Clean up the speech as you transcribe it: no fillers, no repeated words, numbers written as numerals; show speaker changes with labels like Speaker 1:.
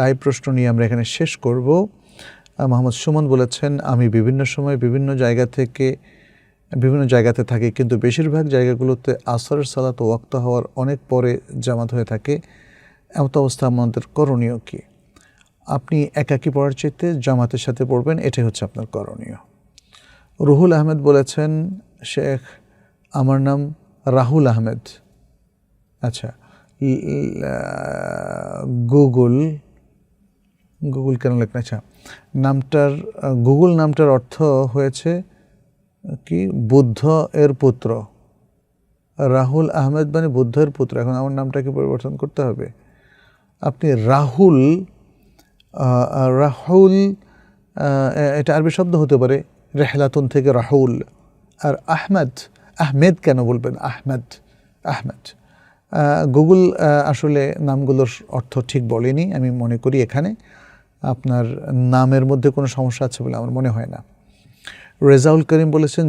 Speaker 1: Live প্রশ্ন নিয়ে আমরা এখানে শেষ করব। মোহাম্মদ সুমন বলেছেন, আমি বিভিন্ন সময় বিভিন্ন জায়গাতে থাকি, কিন্তু বেশিরভাগ জায়গাগুলোতে আসরের সালাত ওয়াক্ত হওয়ার অনেক পরে জামাত হয়ে থাকে। এমত অবস্থা আমাদের করণীয় কি? আপনি একাকী পড়ার চাইতে জামাতের সাথে পড়বেন, এটাই হচ্ছে আপনার করণীয়। রুহুল আহমেদ বলেছেন, শেখ আমার নাম রাহুল আহমেদ। আচ্ছা, গুগল কেন লেখেন? আচ্ছা, গুগল নামটার অর্থ হয়েছে কি? বুদ্ধ এর পুত্র। রাহুল আহমেদ মানে বুদ্ধ এর পুত্র। এখন আমার নামটাকে পরিবর্তন করতে হবে। আপনি রাহুল এটা আরবি শব্দ হতে পারে, রেহলাতুন থেকে রাহুল। আর আহমেদ কেন বলবেন? আহমেদ। গুগল আসলে নামগুলোর অর্থ ঠিক বলেনি। আমি মনে করি এখানে আপনার নামের মধ্যে কোনো সমস্যা আছে বলে আমার মনে হয় না। রেজাউল করিম বলেছেন,